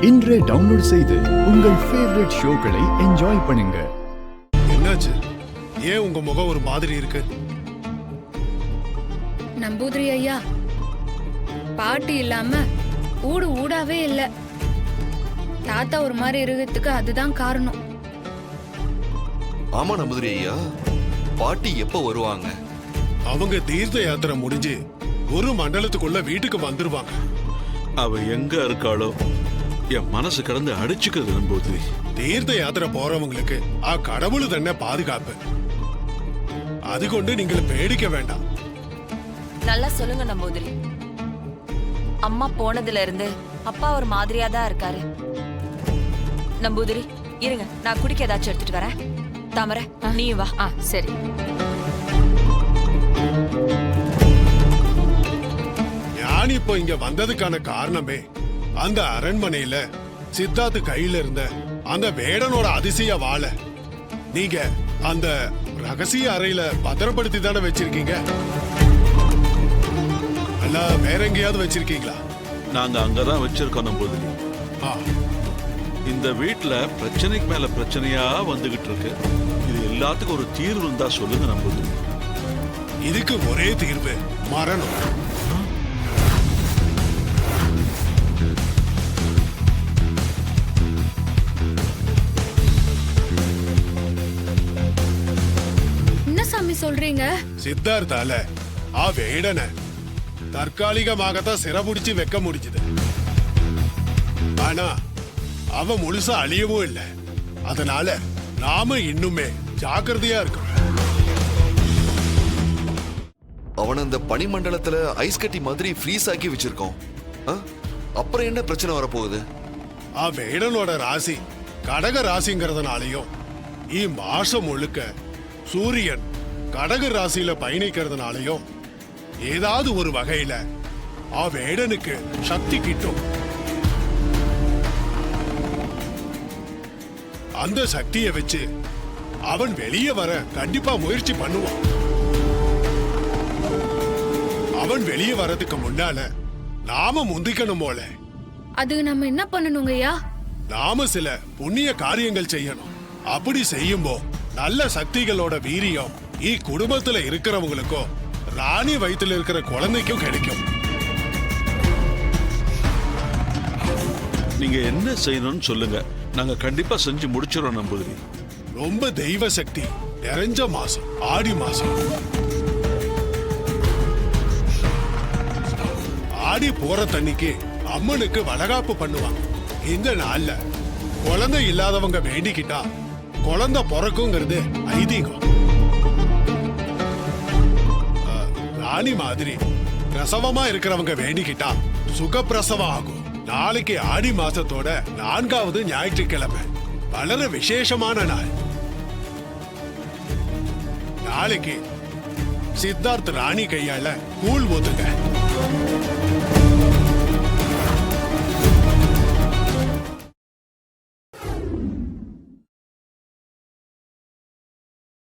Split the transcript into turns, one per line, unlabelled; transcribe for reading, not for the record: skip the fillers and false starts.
இன்றே டவுன்லோட் செய்து உங்கள் ஃபேவரட் ஷோக்களை என்ஜாய் பண்ணுங்க.
என்னாச்சு? ஏன் உங்க முகம் ஒரு மாதிரி இருக்கு?
நம்பூதிரி ஐயா, பாட்டி இல்லாம ஊடு ஊடாவே இல்ல. தாத்தா ஒரு மாதிரி இருக்கிறதுக்கு அதுதான் காரணம்.
ஆமா நம்பூதிரி ஐயா, பாட்டி எப்ப வருவாங்க?
அவங்க தீர்த்த யாத்திரை முடிஞ்சு ஒரு மண்டலத்துக்குள்ள வீட்டுக்கு வந்துருவாங்க.
அவ எங்க இருக்காளோ என் மனசு கடந்து அடிச்சுக்கிறது நம்பூதிரி.
தீர்த்த யாத்திரை போறவங்களுக்கு கடவுள் തന്നെ பாதுகாப்பு. அது கொண்டு நீங்கள் பேடிக்க வேண்டாம்.
நல்லா சொல்லுங்க நம்பூதிரி. அம்மா போனதுல இருந்து அப்பா ஒரு மாதிரியா தான் இருக்காரு. நம்பூதிரி இருங்க, நான் குடிக்க ஏதாச்சும் எடுத்துட்டு வரேன். தாமரை நீயும் வா. சரி.
ஞானி இப்போ இங்க வந்ததுக்கான காரணமே அந்த அரண்மனையில சித்தார்த் கையில இருந்த அந்த வேடனோட அதிசய வாள நீங்க அந்த ரகசிய அறையில பத்திரப்படுத்தி தானே வச்சிருக்கீங்க. அல்ல வேற எங்கேயாவது வச்சிருக்கீங்களா?
நாங்க அங்கதான் வச்சிருக்கோம் நம்பூதிரி. இந்த வீட்டுல பிரச்சனைக்கு மேல பிரச்சனையா வந்துகிட்டு இருக்கு. இது எல்லாத்துக்கும் ஒரு தீர்வு இருந்தா சொல்லுங்க நம்பூதிரி.
இதுக்கு ஒரே தீர்வு மரணம்.
என்ன சாமி சொல்றீங்க?
சித்தார்த்தால வேடனை தற்காலிகமாகத்தான் சிறப்புடிச்சு வைக்க முடிஞ்சது. ஆனா அவன் முழுசா அழியவும் இல்லை. அதனால நாம இன்னுமே ஜாக்கிரதையா இருக்கணும்.
அவன் அந்த பனிமண்டலத்துல ஐஸ் கட்டி மாதிரி ஃப்ரீஸ் ஆக்கி வச்சிருக்கோம். அப்புறம் என்ன பிரச்சனை வரப்போகுது?
வேடனோட ராசி கடக ராசிங்கிறதுனாலயும் மாசம் முழுக்க சூரியன் கடக ராசியில பயணிக்கிறதுனாலயும் ஏதாவது ஒரு வகையில வேடனுக்கு சக்தி கிட்டும். அந்த சக்தியை வச்சு அவன் வெளியே வர கண்டிப்பா முயற்சி பண்ணுவான். அவன் வெளியே வரதுக்கு முன்னால நாம முந்திக்கணும் போல.
அது நம்ம என்ன பண்ணணுங்க ஐயா?
நாம சில புண்ணிய காரியங்கள் செய்யணும். அப்படி செய்யும்போ நல்ல சக்திகளோட வீரியம் குடும்பத்துல இருக்கிறவங்களுக்கும் ராணி வயிற்றுல இருக்கிற குழந்தைக்கும் கிடைக்கும்.
நீங்க என்ன செய்யணும்னு சொல்லுங்க, நாங்க கண்டிப்பா செஞ்சு முடிச்சிடறோம் நம்பூதிரி.
ரொம்ப தெய்வ சக்தி நிறைஞ்ச மாசம் ஆடி மாசம். ஆடி போற தண்ணிக்கு அம்மனுக்கு வளகாப்பு பண்ணுவாங்க. இந்த நாள்ல குழந்தை இல்லாதவங்க வேண்டிக்கிட்டா குழந்தை பிறக்குங்கிறது ஐதீகம். ராணி மாதிரி பிரசவமா இருக்கிறவங்க வேண்டிக்கிட்டா சுகப்பிரசவம் ஆகும். நாளைக்கு ஆடி மாசத்தோட 4வது ஞாயிற்றுக்கிழமை வளர விசேஷமான நாள். நாளைக்கு சித்தார்த் ராணி கையால கூழ் ஊத்துங்க.